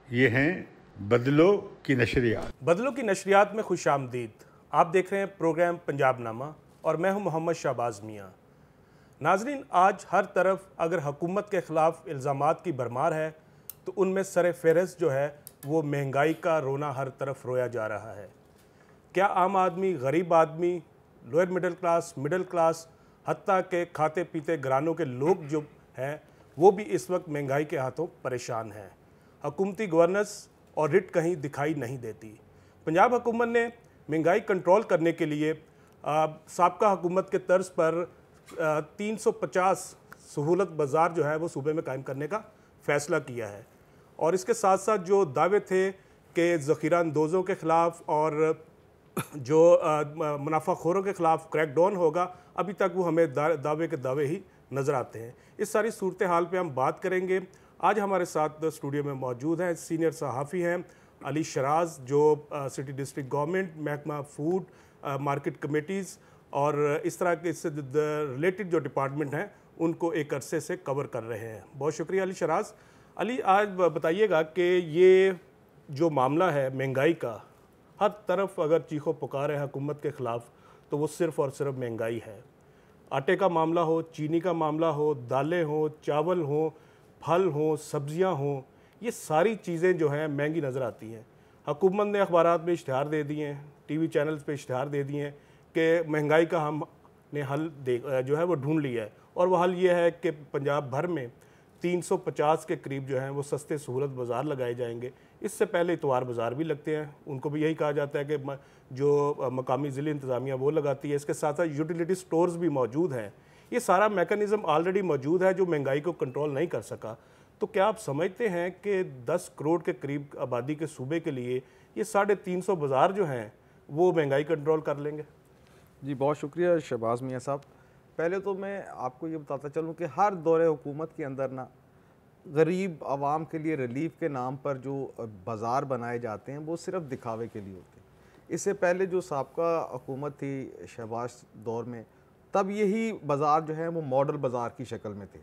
ये हैं बदलो की नशरियात। बदलों की नशरियात में खुश आमदीद। आप देख रहे हैं प्रोग्राम पंजाब नामा और मैं हूं मोहम्मद शहबाज मियाँ। नाजरीन, आज हर तरफ अगर हुकूमत के ख़िलाफ़ इल्ज़ामात की भरमार है तो उनमें सर फ़हरिस्त जो है वो महंगाई का रोना हर तरफ रोया जा रहा है। क्या आम आदमी, गरीब आदमी, लोअर मिडिल क्लास, हत्ता के खाते पीते घरानों के लोग जो हैं वो भी इस वक्त महंगाई के हाथों परेशान हैं। हुकूमती गवर्नेंस और रिट कहीं दिखाई नहीं देती। पंजाब हुकूमत ने महंगाई कंट्रोल करने के लिए साबका हुकूमत के तर्ज पर 350 सहूलत बाज़ार जो है वो सूबे में कायम करने का फ़ैसला किया है। और इसके साथ साथ जो दावे थे कि ज़ख़ीरा अंदोज़ों के ख़िलाफ़ और जो मुनाफाखोरों के ख़िलाफ़ क्रैकडाउन होगा, अभी तक वो हमें दावे के दावे ही नज़र आते हैं। इस सारी सूरत हाल पे हम बात करेंगे। आज हमारे साथ स्टूडियो में मौजूद हैं सीनियर सहाफ़ी हैं अली शराज, जो सिटी डिस्ट्रिक्ट गवर्नमेंट, महकमा फूड, मार्केट कमेटीज़ और इस तरह के इससे रिलेटेड जो डिपार्टमेंट हैं उनको एक अरसे से कवर कर रहे हैं। बहुत शुक्रिया अली शराज। अली, आज बताइएगा कि ये जो मामला है महंगाई का, हर तरफ अगर चीखो पुकार है हुकूमत के ख़िलाफ़ तो वो सिर्फ़ और सिर्फ महंगाई है। आटे का मामला हो, चीनी का मामला हो, दालें हो, चावल हो, फल हो, सब्जियां हो, ये सारी चीज़ें जो हैं महंगी नज़र आती हैं। हुकूमत ने अखबारात में इश्तिहार दे दिए हैं, टीवी चैनल्स पे इश्तिहार दे दिए हैं कि महंगाई का हमने हल जो है वो ढूंढ लिया है। और वो हल ये है कि पंजाब भर में 350 के करीब जो हैं वो सस्ते सहूलत बाज़ार लगाए जाएंगे। इससे पहले इतवार बाज़ार भी लगते हैं, उनको भी यही कहा जाता है कि जो मकामी ज़िले इंतज़ामिया वो लगाती है। इसके साथ साथ यूटिलिटी स्टोर्स भी मौजूद हैं। ये सारा मेकनिज़म ऑलरेडी मौजूद है जो महंगाई को कंट्रोल नहीं कर सका। तो क्या आप समझते हैं कि 10 करोड़ के करीब आबादी के सूबे के लिए ये 350 बाज़ार जो हैं वो महंगाई कंट्रोल कर लेंगे? जी, बहुत शुक्रिया शहबाज मियाँ साहब। पहले तो मैं आपको ये बताता चलूँ कि हर दौरे हुकूमत के अंदर ना गरीब आवाम के लिए रिलीफ के नाम पर जो बाज़ार बनाए जाते हैं वो सिर्फ दिखावे के लिए होते हैं। इससे पहले जो साबका हुकूमत थी शहबाज दौर में, तब यही बाज़ार जो है वो मॉडल बाज़ार की शक्ल में थे।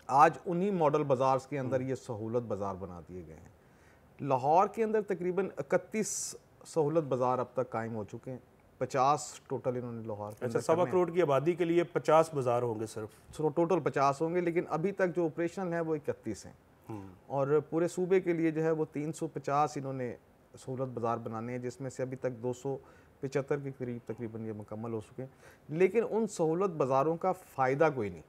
आज उन्हीं मॉडल बाज़ार के अंदर ये सहूलत बाज़ार बना दिए गए हैं। लाहौर के अंदर तकरीबन 31 सहूलत बाज़ार अब तक कायम हो चुके हैं। 50 टोटल इन्होंने लाहौर के अंदर। 1.25 करोड़ की आबादी के लिए 50 बाज़ार होंगे सिर्फ। टोटल 50 होंगे, लेकिन अभी तक जो ऑपरेशन है वो 31 हैं। और पूरे सूबे के लिए जो है वो 350 इन्होंने सहूलत बाज़ार बनाने हैं, जिसमें से अभी तक 275 के करीब तकरीबन ये मुकम्मल हो चुके हैं। लेकिन उन सहूलत बाज़ारों का फ़ायदा कोई नहीं।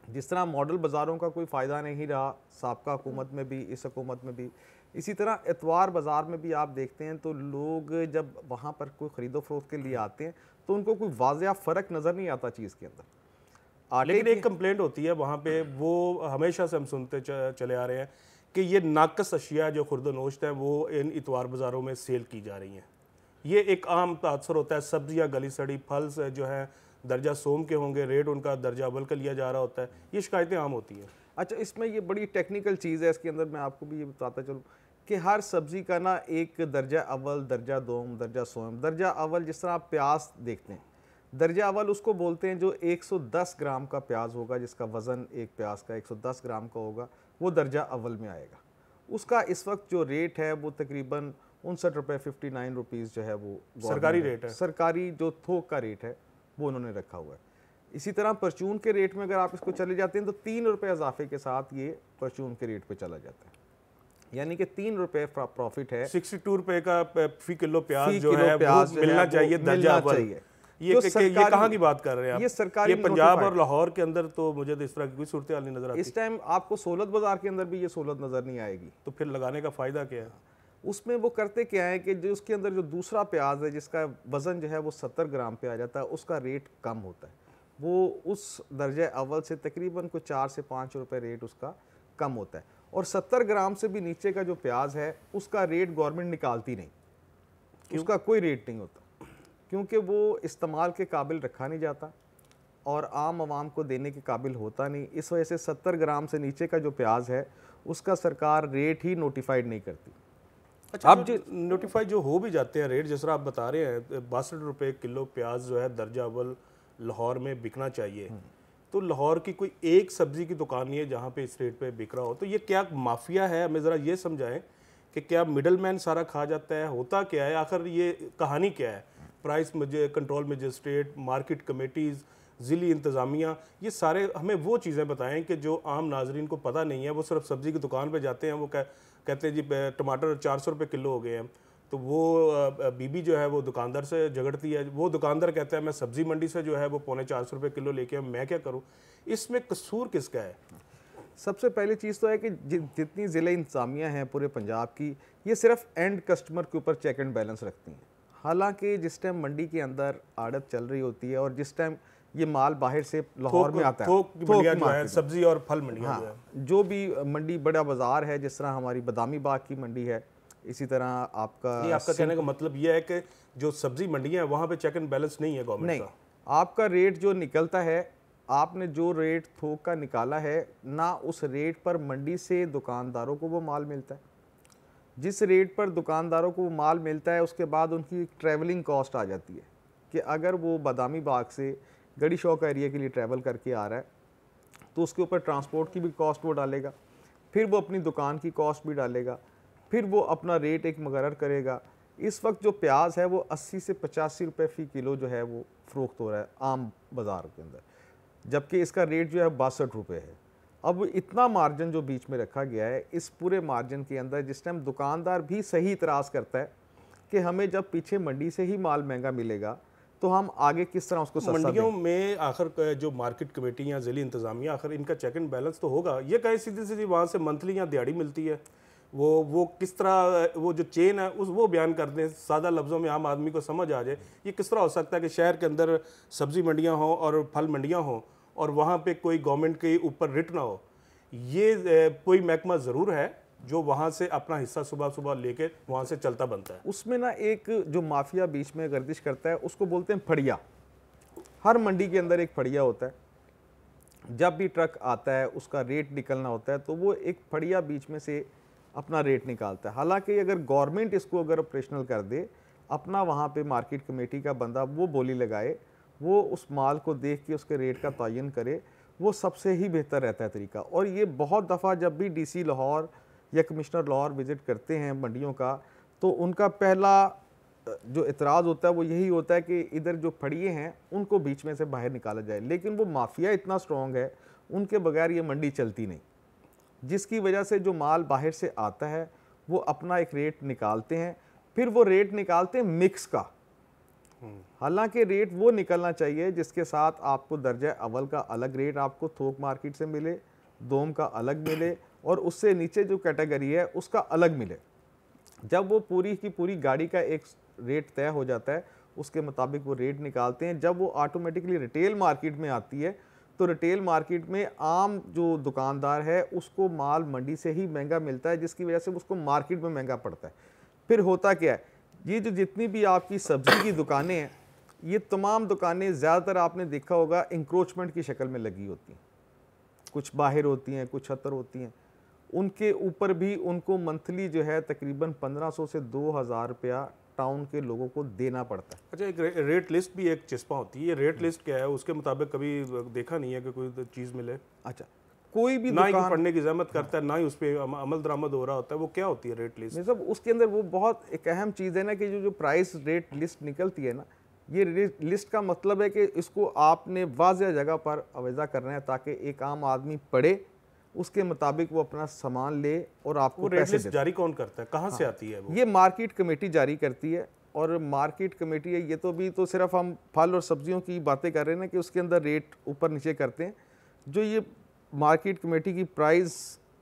जिस तरह मॉडल बाज़ारों का कोई फ़ायदा नहीं रहा साबका हुकूमत में भी, इस हुकूमत में भी, इसी तरह इतवार बाज़ार में भी आप देखते हैं तो लोग जब वहाँ पर कोई ख़रीदो फरोख्त के लिए आते हैं तो उनको कोई वाज़िया फ़र्क नज़र नहीं आता चीज़ के अंदर। लेकिन एक कंप्लेंट होती है वहाँ पे, वो हमेशा से हम सुनते चले आ रहे हैं कि ये नाकस अशिया जो खुर्द-ओ-नोश्त हैं वो इन इतवार बाज़ारों में सेल की जा रही हैं। ये एक आम तासर होता है। सब्जियाँ गली सड़ी, फल से जो है दर्जा सोम के होंगे, रेट उनका दर्जा अव्वल का लिया जा रहा होता है। ये शिकायतें आम होती हैं। अच्छा, इसमें ये बड़ी टेक्निकल चीज़ है। इसके अंदर मैं आपको भी ये बताता चलूँ कि हर सब्ज़ी का ना एक दर्जा अव्वल, दर्जा दोम, दर्जा सोम। दर्जा अव्वल जिस तरह आप प्याज देखते हैं, दर्जा अव्वल उसको बोलते हैं जो 110 ग्राम का प्याज होगा, जिसका वज़न एक प्याज का 110 ग्राम का होगा, वो दर्जा अव्वल में आएगा। उसका इस वक्त जो रेट है वो तकरीबन 59 रुपये 59 रुपीज़ जो है वो सरकारी रेट है। सरकारी जो थोक का रेट है वो उन्होंने रखा हुआ है। इसी तरह परचून के रेट में अगर आप इसको चले जाते हैं तो 3 रुपये इजाफे के साथ ये परचून के रेट पे चला जाता है, यानी कि 3 रुपये प्रॉफिट है। 62 रुपये का फी किलो प्याज जो है वो मिलना चाहिए, दर्जा अव्वल। ये कहाँ की बात कर रहे हैं आप? ये सरकारी, ये पंजाब और लाहौर के अंदर तो मुझे तो इस तरह की कोई सूरत हाल नहीं नजर आती। इस टाइम आपको सहूलत बाज़ार के अंदर भी ये सहूलत नज़र नहीं आएगी। तो फिर लगाने का फ़ायदा क्या है? उसमें वो करते क्या है कि जो उसके अंदर जो दूसरा प्याज है जिसका वज़न जो है वो 70 ग्राम पे आ जाता है, उसका रेट कम होता है। वो उस दर्जे अव्वल से तकरीबन कुछ 4 से 5 रुपए रेट उसका कम होता है। और 70 ग्राम से भी नीचे का जो प्याज है उसका रेट गवर्नमेंट निकालती नहीं, उसका कोई रेट नहीं होता, क्योंकि वो इस्तेमाल के काबिल रखा नहीं जाता और आम आवाम को देने के काबिल होता नहीं। इस वजह से 70 ग्राम से नीचे का जो प्याज है उसका सरकार रेट ही नोटिफाइड नहीं करती। अच्छा, अब जो नोटिफाई जो हो भी जाते हैं रेट, जिस तरह आप बता रहे हैं 62 रुपये किलो प्याज जो है दर्जा अव्वल लाहौर में बिकना चाहिए, तो लाहौर की कोई एक सब्जी की दुकान नहीं है जहाँ पे इस रेट पे बिक रहा हो। तो ये क्या माफिया है, हमें ज़रा ये समझाएं कि क्या मिडल मैन सारा खा जाता है, होता क्या है आखिर, ये कहानी क्या है? प्राइस मुझे कंट्रोल मजिस्ट्रेट, मार्केट कमेटीज़, ज़िली इंतज़ामिया, ये सारे हमें वो चीज़ें बताएं कि जो आम नाजरीन को पता नहीं है। वो सिर्फ सब्ज़ी की दुकान पे जाते हैं, वो कहते हैं जी टमाटर 400 रुपये किलो हो गए हैं, तो वो बीबी जो है वो दुकानदार से झगड़ती है, वो दुकानदार कहता है मैं सब्ज़ी मंडी से जो है वो 450 रुपये किलो लेके मैं क्या करूँ? इसमें कसूर किसका है? सबसे पहली चीज़ तो है कि जितनी ज़िला इंतज़ामिया हैं पूरे पंजाब की, ये सिर्फ एंड कस्टमर के ऊपर चेक एंड बैलेंस रखती हैं। हालांकि जिस टाइम मंडी के अंदर आड़त चल रही होती है और जिस टाइम ये माल बाहर से लाहौर में आता है, थोक मंडियां जो है, सब्जी और फल मंडियां जो है, जो भी मंडी बड़ा बाजार है, जिस तरह हमारी बदामी बाग की मंडी है, इसी तरह आपका कहने का मतलब ये है कि जो सब्जी मंडियां हैं वहाँ पे चेक एंड बैलेंस नहीं है गवर्नमेंट का। आपका रेट जो निकलता है, आपने जो रेट थोक का निकाला है ना, उस रेट पर मंडी से दुकानदारों को वो माल मिलता है। जिस रेट पर दुकानदारों को वो माल मिलता है, उसके बाद उनकी ट्रैवलिंग कॉस्ट आ जाती है कि अगर वो बदामी बाग से गड़ी शौक एरिया के लिए ट्रैवल करके आ रहा है तो उसके ऊपर ट्रांसपोर्ट की भी कॉस्ट वो डालेगा, फिर वो अपनी दुकान की कॉस्ट भी डालेगा, फिर वो अपना रेट एक मुकर्रर करेगा। इस वक्त जो प्याज है वो 80 से 85 रुपये फ़ी किलो जो है वो फ़रोख्त हो रहा है आम बाज़ार के अंदर, जबकि इसका रेट जो है 62 रुपये है। अब इतना मार्जिन जो बीच में रखा गया है, इस पूरे मार्जिन के अंदर जिस टाइम दुकानदार भी सही इतराज़ करता है कि हमें जब पीछे मंडी से ही माल महंगा मिलेगा तो हम आगे किस तरह उसको सस्ता मंडियों में आखिर जो मार्केट कमेटी या ज़िली इंतज़ामिया, आखिर इनका चेक एंड बैलेंस तो होगा। ये कहीं सीधी सीधी वहाँ से मंथली या दिहाड़ी मिलती है, वो किस तरह वो जो चेन है उस वो बयान कर दें सादा लफ्ज़ों में, आम आदमी को समझ आ जाए। ये किस तरह हो सकता है कि शहर के अंदर सब्ज़ी मंडियाँ हों और फल मंडियाँ हों और वहाँ पे कोई गवर्नमेंट के ऊपर रिट ना हो? ये कोई महकमा ज़रूर है जो वहाँ से अपना हिस्सा सुबह सुबह लेके वहाँ से चलता बनता है। उसमें ना एक जो माफिया बीच में गर्दिश करता है उसको बोलते हैं फड़िया। हर मंडी के अंदर एक फड़िया होता है, जब भी ट्रक आता है उसका रेट निकलना होता है तो वो एक फड़िया बीच में से अपना रेट निकालता है। हालांकि अगर गवर्नमेंट इसको अगर ऑपरेशनल कर दे, अपना वहाँ पे मार्केट कमेटी का बंदा वो बोली लगाए, वो उस माल को देख के उसके रेट का तयन करे, वो सबसे ही बेहतर रहता है तरीका। और ये बहुत दफ़ा जब भी डीसी लाहौर या कमिश्नर लाहौर विज़िट करते हैं मंडियों का, तो उनका पहला जो इतराज़ होता है वो यही होता है कि इधर जो फड़िए हैं उनको बीच में से बाहर निकाला जाए। लेकिन वो माफिया इतना स्ट्रॉन्ग है, उनके बगैर ये मंडी चलती नहीं, जिसकी वजह से जो माल बाहर से आता है वो अपना एक रेट निकालते हैं, फिर वो रेट निकालते हैं मिक्स का। हालांकि रेट वो निकलना चाहिए जिसके साथ आपको दर्जा अव्वल का अलग रेट आपको थोक मार्केट से मिले, दोम का अलग मिले और उससे नीचे जो कैटेगरी है उसका अलग मिले। जब वो पूरी की पूरी गाड़ी का एक रेट तय हो जाता है, उसके मुताबिक वो रेट निकालते हैं। जब वो ऑटोमेटिकली रिटेल मार्केट में आती है तो रिटेल मार्केट में आम जो दुकानदार है उसको माल मंडी से ही महंगा मिलता है, जिसकी वजह से उसको मार्केट में महंगा पड़ता है। फिर होता क्या है, ये जो जितनी भी आपकी सब्जी की दुकानें हैं, ये तमाम दुकानें ज़्यादातर आपने देखा होगा इंक्रोचमेंट की शक्ल में लगी होती हैं। कुछ बाहर होती हैं, कुछ छतर होती हैं। उनके ऊपर भी उनको मंथली जो है तकरीबन 1500 से 2000 रुपया टाउन के लोगों को देना पड़ता है। अच्छा, एक रेट लिस्ट भी एक चिस्पा होती है, ये रेट लिस्ट क्या है? उसके मुताबिक कभी देखा नहीं है कि कोई चीज़ मिले। अच्छा, कोई भी ना ही पढ़ने की जहमत करता है, ना ही उस पर अमल दरामद हो रहा होता है। वो क्या होती है रेट लिस्ट? मतलब उसके अंदर वो बहुत एक अहम चीज़ है ना कि जो प्राइस रेट लिस्ट निकलती है ना, ये लिस्ट का मतलब है कि इसको आपने वाज़ेह जगह पर आवेज़ा करना है ताकि एक आम आदमी पढ़े, उसके मुताबिक वो अपना सामान ले और आपको पैसे दे। जारी कौन करता है, कहाँ से आती है वो? ये मार्केट कमेटी जारी करती है। और मार्केट कमेटी है ये तो भी तो सिर्फ हम फल और सब्जियों की बातें कर रहे हैं ना कि उसके अंदर रेट ऊपर नीचे करते हैं। जो ये मार्केट कमेटी की प्राइस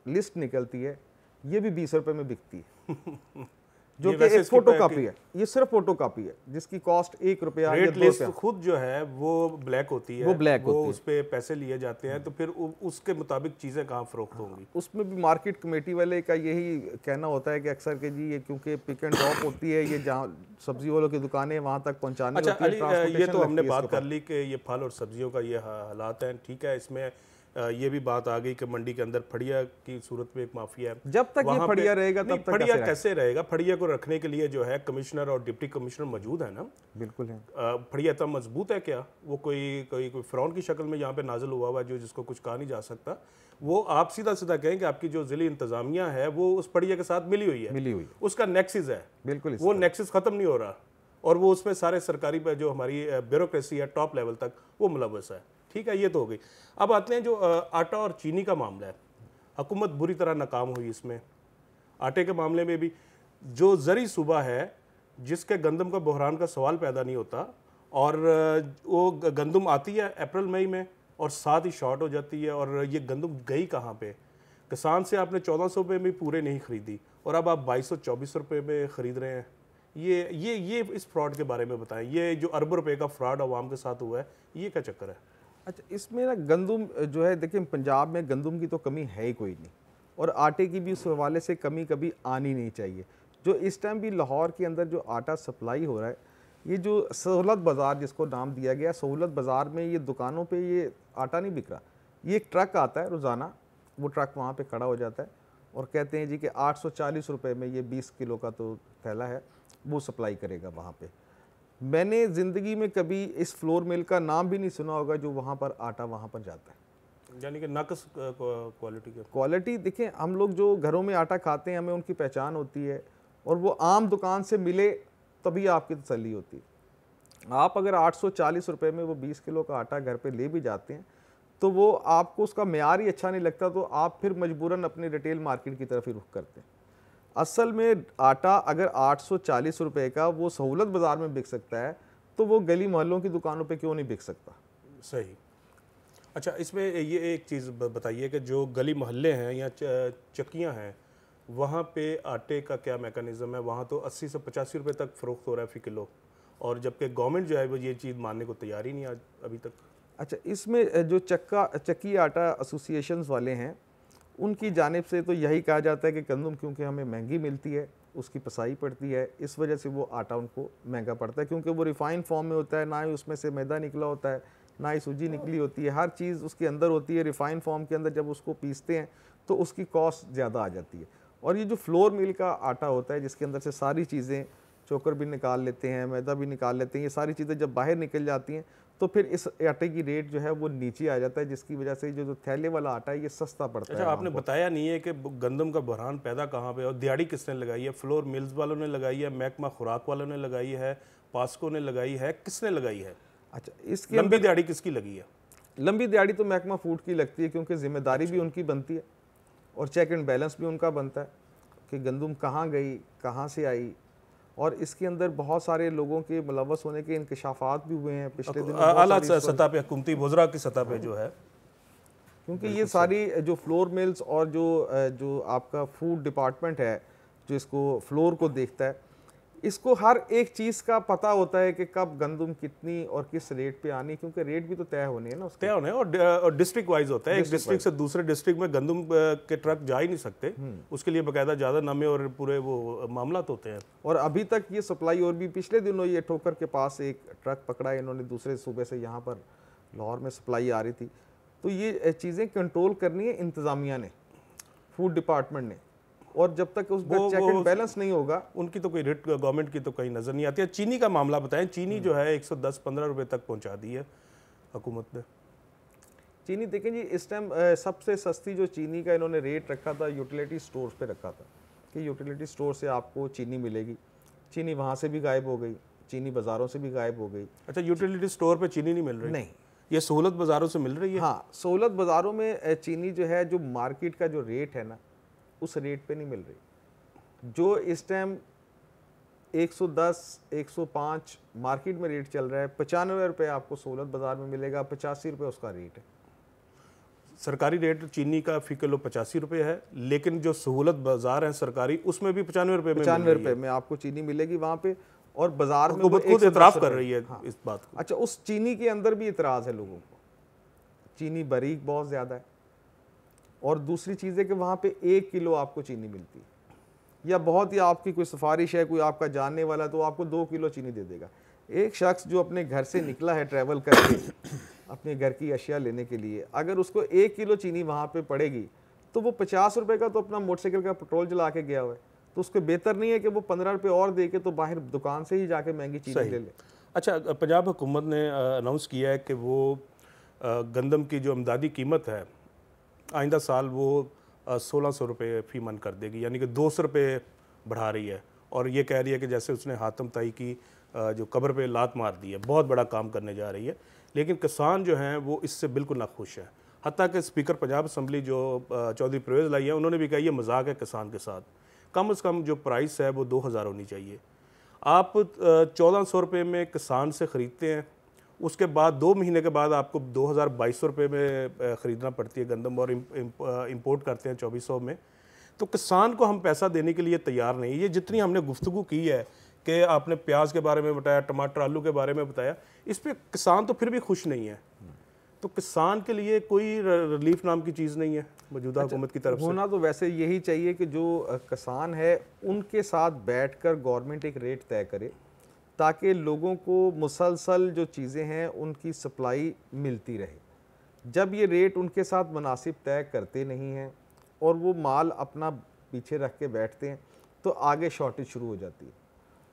लिस्ट निकलती है ये भी 20 रुपये में बिकती है, जो कि एक फोटो कापी है। ये सिर्फ फोटो कापी है जिसकी कॉस्ट 1 रुपया। रेट लिस्ट खुद जो है वो ब्लैक होती है, वो ब्लैक होती है, उस पे पैसे लिए जाते हैं, तो फिर उसके मुताबिक चीज़ें कहाँ फरोख्त होंगी? उसमें भी मार्केट कमेटी वाले का यही कहना होता है कि अक्सर के जी ये क्योंकि पिक एंड ड्रॉप होती है, ये जहाँ सब्जी वालों की दुकानें वहाँ तक पहुँचाने। अच्छा अली, ये तो हमने बात कर ली कि ये फल और सब्जियों का ये हालात हैं, ठीक है, इसमें ये भी बात आ गई कि मंडी के अंदर फड़िया की सूरत में एक माफिया है। जब तक ये वहाँ पे- फड़िया रहेगा नहीं, तब तक फड़िया कैसे रहेगा? फड़िया को रखने के लिए जो है कमिश्नर और डिप्टी कमिश्नर मौजूद है ना। बिल्कुल है। फड़िया इतना मजबूत है क्या? वो कोई कोई कोई फ्रॉन की शक्ल में यहाँ पे नाजिल हुआ हुआ है जो जिसको कुछ कहा नहीं जा सकता। वो आप सीधा सीधा कहें कि आपकी जो जिली इंतजामिया है वो उस फड़िया के साथ मिली हुई है, उसका नेक्सिस है। बिल्कुल वो नेक्सिस खत्म नहीं हो रहा और वो उसमें सारे सरकारी पे जो हमारी ब्यूरोक्रेसी है टॉप लेवल तक वो मुलव्वस है। ठीक है, ये तो हो गई। अब आते हैं जो आटा और चीनी का मामला है। हुकूमत बुरी तरह नाकाम हुई इसमें। आटे के मामले में भी जो ज़री सूबा है जिसके गंदम का बहरान का सवाल पैदा नहीं होता, और वो गंदम आती है अप्रैल मई में और साथ ही शॉर्ट हो जाती है, और ये गंदम गई कहाँ पे? किसान से आपने 1400 रुपये में पूरे नहीं खरीदी और अब आप 2224 रुपये में ख़रीद रहे हैं। ये इस फ्रॉड के बारे में बताएं। ये जो अरबों रुपए का फ्रॉड आवाम के साथ हुआ है, ये क्या चक्कर है? अच्छा, इसमें ना गंदम जो है, देखिए पंजाब में गंदम की तो कमी है ही कोई नहीं, और आटे की भी उस हवाले से कमी कभी आनी नहीं चाहिए। जो इस टाइम भी लाहौर के अंदर जो आटा सप्लाई हो रहा है, ये जो सहूलत बाज़ार जिसको नाम दिया गया, सहूलत बाज़ार में ये दुकानों पे ये आटा नहीं बिक रहा। ये एक ट्रक आता है रोज़ाना, वो ट्रक वहाँ पे खड़ा हो जाता है और कहते हैं जी कि 840 रुपये में ये 20 किलो का तो थैला है, वो सप्लाई करेगा वहाँ पे। मैंने ज़िंदगी में कभी इस फ्लोर मिल का नाम भी नहीं सुना होगा जो वहाँ पर आटा वहाँ पर जाता है। यानी कि नाकस क्वालिटी के। क्वालिटी देखें, हम लोग जो घरों में आटा खाते हैं हमें उनकी पहचान होती है, और वो आम दुकान से मिले तभी आपकी तसल्ली होती है। आप अगर 840 रुपये में वो 20 किलो का आटा घर पे ले भी जाते हैं तो वो आपको उसका मेयार ही अच्छा नहीं लगता, तो आप फिर मजबूरन अपनी रिटेल मार्केट की तरफ ही रुख करते हैं। असल में आटा अगर 840 रुपये का वो सहूलत बाज़ार में बिक सकता है तो वो गली मोहल्लों की दुकानों पे क्यों नहीं बिक सकता? सही। अच्छा, इसमें ये एक चीज़ बताइए कि जो गली मोहल्ले हैं या चक्कियाँ हैं, वहाँ पे आटे का क्या मैकेनिज़्म है? वहाँ तो 80 से 85 रुपये तक फ़रोख्त हो रहा है फ़ी किलो, और जबकि गवर्नमेंट जो है वो ये चीज़ मानने को तैयार ही नहीं आज अभी तक। अच्छा, इसमें जो चक्की आटा एसोसिएशंस वाले हैं उनकी जानिब से तो यही कहा जाता है कि गंदम क्योंकि हमें महंगी मिलती है, उसकी पसाई पड़ती है, इस वजह से वो आटा उनको महंगा पड़ता है, क्योंकि वो रिफाइंड फॉर्म में होता है, ना ही उसमें से मैदा निकला होता है, ना ही सूजी निकली होती है, हर चीज़ उसके अंदर होती है। रिफाइंड फॉर्म के अंदर जब उसको पीसते हैं तो उसकी कॉस्ट ज़्यादा आ जाती है। और ये जो फ्लोर मिल का आटा होता है जिसके अंदर से सारी चीज़ें, चोकर भी निकाल लेते हैं, मैदा भी निकाल लेते हैं, ये सारी चीज़ें जब बाहर निकल जाती हैं तो फिर इस आटे की रेट जो है वो नीचे आ जाता है, जिसकी वजह से जो थैले वाला आटा है ये सस्ता पड़ता है। अच्छा, आपने बताया नहीं है कि गंदम का बहरान पैदा कहाँ पे और दिहाड़ी किसने लगाई है? फ्लोर मिल्स वालों ने लगाई है, महकमा खुराक वालों ने लगाई है, पास्को ने लगाई है, किसने लगाई है? अच्छा, इसकी लंबी दिहाड़ी किसकी लगी है? लंबी दिहाड़ी तो महकमा फूड की लगती है, क्योंकि जिम्मेदारी भी उनकी बनती है और चेक एंड बैलेंस भी उनका बनता है कि गंदम कहाँ गई, कहाँ से आई, और इसके अंदर बहुत सारे लोगों के मुलव्वस होने के इंकशाफात भी हुए हैं पिछले दिनों आला सतह पे, हुकूमती वज़रा की सतह पे जो है, क्योंकि ये सारी जो फ्लोर मिल्स और जो आपका फूड डिपार्टमेंट है जो इसको फ्लोर को देखता है, इसको हर एक चीज़ का पता होता है कि कब गंदम कितनी और किस रेट पे आनी, क्योंकि रेट भी तो तय होने हैं ना उसके। तय होने और डिस्ट्रिक्ट वाइज होता है। एक डिस्ट्रिक्ट से दूसरे डिस्ट्रिक्ट में गंदम के ट्रक जा ही नहीं सकते, उसके लिए बाकायदा ज़्यादा नामे और पूरे वो मामला तो होते हैं। और अभी तक ये सप्लाई, और भी पिछले दिनों ये ठोकर के पास एक ट्रक पकड़ा है इन्होंने दूसरे सूबे से, यहाँ पर लाहौर में सप्लाई आ रही थी। तो ये चीज़ें कंट्रोल करनी है इंतज़ामिया ने, फूड डिपार्टमेंट ने, और जब तक उसका चेक एंड बैलेंस नहीं होगा उनकी तो कोई रेट गवर्नमेंट की तो कहीं नज़र नहीं आती है। चीनी का मामला बताएं। चीनी जो है 110-15 रुपये तक पहुंचा दी है हुकूमत ने। चीनी देखें जी, इस टाइम सबसे सस्ती जो चीनी का इन्होंने रेट रखा था यूटिलिटी स्टोर्स पे रखा था कि यूटिलिटी स्टोर से आपको चीनी मिलेगी। चीनी वहाँ से भी गायब हो गई, चीनी बाज़ारों से भी गायब हो गई। अच्छा, यूटिलिटी स्टोर पे चीनी नहीं मिल रही? नहीं, ये सहूलत बाज़ारों से मिल रही है? हाँ, सहूलत बाज़ारों में चीनी जो है, जो मार्केट का जो रेट है ना, उस रेट पे नहीं मिल रही। जो इस टाइम 110, 105 मार्केट में रेट चल रहा है, 95 रुपये आपको सहूलत बाज़ार में मिलेगा, 85 रुपये उसका रेट है। सरकारी रेट चीनी का फ़ी किलो 85 रुपये है, लेकिन जो सहूलत बाज़ार है सरकारी, उसमें भी 95 रुपये में 95 रुपये में आपको चीनी मिलेगी वहाँ पे, और बाज़ार में हुकूमत खुद एतराफ़ कर रही है इस बात को। अच्छा, उस चीनी के अंदर भी इतराज़ है लोगों को, चीनी बारीक बहुत ज़्यादा है, और दूसरी चीज़ है कि वहाँ पे 1 किलो आपको चीनी मिलती है, या बहुत ही आपकी कोई सिफारिश है, कोई आपका जानने वाला तो आपको 2 किलो चीनी दे देगा। एक शख्स जो अपने घर से निकला है ट्रैवल करके, अपने घर की अशिया लेने के लिए, अगर उसको 1 किलो चीनी वहाँ पे पड़ेगी तो वो 50 रुपए का तो अपना मोटरसाइकिल का पेट्रोल जला के गया हुआ है, तो उसको बेहतर नहीं है कि वो 15 रुपए और दे के तो बाहर दुकान से ही जाके महंगी चीनी ले ले। अच्छा, पंजाब हुकूमत ने अनाउंस किया है कि वो गंदम की जो इमदादी कीमत है आइंदा साल वो 1600 रुपये फ़ी मन कर देगी, यानी कि 200 रुपये बढ़ा रही है। और ये कह रही है कि जैसे उसने हातम ताई की जो कब्र पे लात मार दी है, बहुत बड़ा काम करने जा रही है। लेकिन किसान जो हैं वो इससे बिल्कुल नाखुश हैं। हत्ता कि स्पीकर पंजाब असम्बली जो चौधरी परवेज़ लाई है, उन्होंने भी कहा ये मजाक है किसान के साथ, कम से कम जो प्राइस है वो 2000 होनी चाहिए। आप 1400 रुपये में किसान से ख़रीदते हैं, उसके बाद 2 महीने के बाद आपको 2200 रुपये में ख़रीदना पड़ती है गंदम, और इंपोर्ट करते हैं 2400 में। तो किसान को हम पैसा देने के लिए तैयार नहीं। ये जितनी हमने गुफ्तगू की है कि आपने प्याज के बारे में बताया, टमाटर आलू के बारे में बताया, इस पर किसान तो फिर भी खुश नहीं है। तो किसान के लिए कोई रिलीफ नाम की चीज़ नहीं है मौजूदा हुकूमत की तरफ से। होना तो वैसे यही चाहिए कि जो किसान है उनके साथ बैठकर गवर्नमेंट एक रेट तय करे, ताकि लोगों को मुसलसल जो चीज़ें हैं उनकी सप्लाई मिलती रहे। जब ये रेट उनके साथ मुनासिब तय करते नहीं हैं और वो माल अपना पीछे रख के बैठते हैं तो आगे शॉर्टेज शुरू हो जाती है,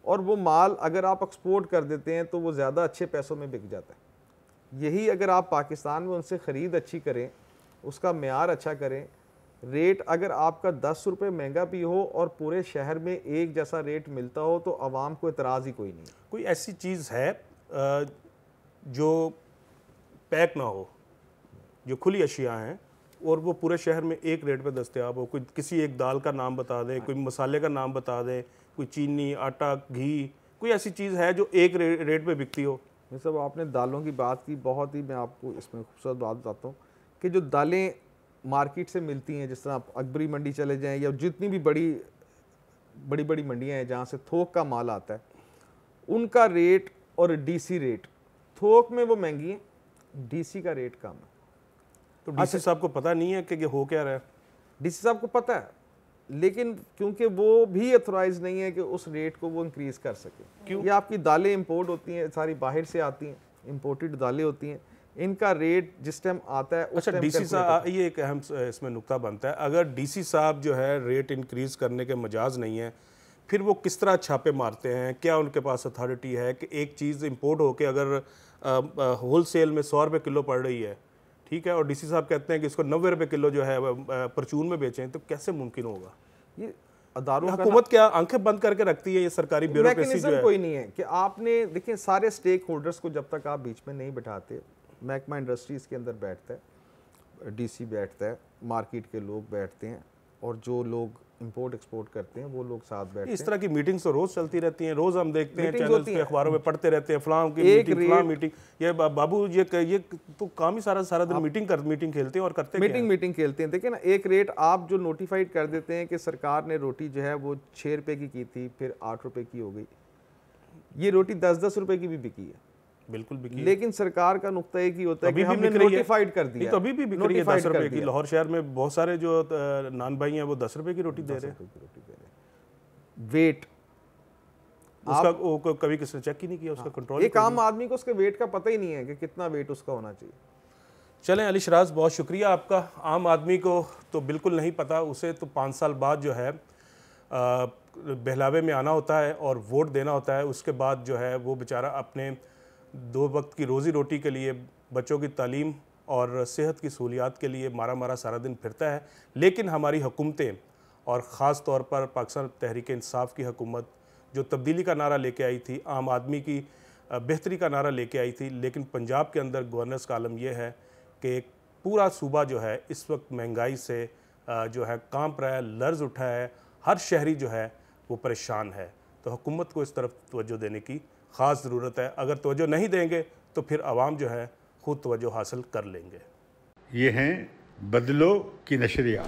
और वो माल अगर आप एक्सपोर्ट कर देते हैं तो वो ज़्यादा अच्छे पैसों में बिक जाता है। यही अगर आप पाकिस्तान में उनसे ख़रीद अच्छी करें, उसका मेयार अच्छा करें, रेट अगर आपका 10 रुपये महंगा भी हो और पूरे शहर में एक जैसा रेट मिलता हो तो आवाम को एतराज़ ही कोई नहीं। कोई ऐसी चीज़ है जो पैक ना हो, जो खुली अशिया हैं और वो पूरे शहर में एक रेट पे दस्तयाब हो? कोई किसी एक दाल का नाम बता दें, कोई मसाले का नाम बता दें, कोई चीनी, आटा, घी, कोई ऐसी चीज़ है जो एक रेट पे बिकती हो? ये सब आपने दालों की बात की, बहुत ही मैं आपको इसमें खूबसूरत बात बताता हूँ कि जो दालें मार्केट से मिलती हैं, जिस तरह आप अकबरी मंडी चले जाएं या जितनी भी बड़ी बड़ी मंडियाँ हैं जहाँ से थोक का माल आता है, उनका रेट और डीसी रेट, थोक में वो महंगी है, डीसी का रेट कम है। तो डीसी साहब को पता नहीं है कि ये हो क्या रहा है? डीसी साहब को पता है, लेकिन क्योंकि वो भी अथोराइज नहीं है कि उस रेट को वो इंक्रीज़ कर सके। क्यों? ये आपकी दालें इंपोर्ट होती हैं, सारी बाहर से आती हैं, इंपोर्टेड दालें होती हैं, इनका रेट जिस टाइम आता है उस अच्छा, टाइम डीसी साहब, ये एक अहम इसमें नुक्ता बनता है, अगर डीसी साहब जो है रेट इंक्रीज़ करने के मजाज नहीं है, फिर वो किस तरह छापे मारते हैं? क्या उनके पास अथॉरिटी है कि एक चीज़ इंपोर्ट होकर अगर होल सेल में 100 रुपये किलो पड़ रही है, ठीक है, और डीसी साहब कहते हैं कि इसको 90 रुपये किलो जो है परचून में बेचें, तो कैसे मुमकिन होगा? ये अदारों का हुकूमत क्या आंखें बंद करके रखती है? ये सरकारी ब्यूरोक्रेसी जो है, कोई नहीं है कि आपने देखिए सारे स्टेक होल्डर्स को जब तक आप बीच में नहीं बिठाते, महकमा इंडस्ट्रीज़ के अंदर बैठता है, डीसी बैठता है, मार्केट के लोग बैठते हैं, और जो लोग इंपोर्ट एक्सपोर्ट करते हैं वो लोग साथ बैठते हैं। इस तरह की मीटिंग्स तो रोज़ चलती रहती हैं, रोज़ हम देखते हैं मीटिंग्स चैनल्स होती पे, हैं। अखबारों में पढ़ते रहते हैं, फलां की एक मीटिंग, फलां रेट- मीटिंग। ये बाबू ये तो काम ही सारा दिन मीटिंग खेलते हैं और करते क्या हैं? मीटिंग खेलते हैं। देखिए ना, एक रेट आप जो नोटिफाइड कर देते हैं कि सरकार ने रोटी जो है वो 6 रुपए की थी, फिर 8 रुपए की हो गई, ये रोटी 10-10 रुपए की भी बिकी है, बिल्कुल बिकी है। लेकिन सरकार का नुक्ता एक ही होता है कि अभी भी हमने बिक रही है। नोटिफाइड कर नहीं दिया, तो अभी भी बिक रही है 10 notified रुपए कर की। दिया। लाहौर शहर में बहुत सारे जो नान भाई हैं वो 10 रुपए की रोटी दे रहे हैं। वेट उसका कभी किसने चेक ही नहीं किया, उसका कंट्रोल। एक आम आदमी को उसके वेट का पता ही नहीं है कि कितना वेट उसका होना चाहिए। चलें अली शराज, बहुत शुक्रिया आपका। आम आदमी को तो बिल्कुल नहीं पता, उसे तो 5 साल बाद जो है बहलावे में आना होता है और वोट देना होता है। उसके बाद जो है वो बेचारा अपने 2 वक्त की रोज़ी रोटी के लिए, बच्चों की तालीम और सेहत की सहूलियात के लिए मारा सारा दिन फिरता है। लेकिन हमारी हुकूमतें, और ख़ास तौर पर पाकिस्तान तहरीक इंसाफ की हुकूमत जो तब्दीली का नारा लेके आई थी, आम आदमी की बेहतरी का नारा लेके आई थी, लेकिन पंजाब के अंदर गवर्नेंस का आलम यह है कि एक पूरा सूबा जो है इस वक्त महंगाई से जो है कांप रहा है, लर्ज उठा है, हर शहरी जो है वो परेशान है। तो हुकूमत को इस तरफ तवज्जो देने की ख़ास ज़रूरत है। अगर तवज्जो नहीं देंगे तो फिर आवाम जो है ख़ुद तवज्जो हासिल कर लेंगे। ये हैं बदलो की नशरियात।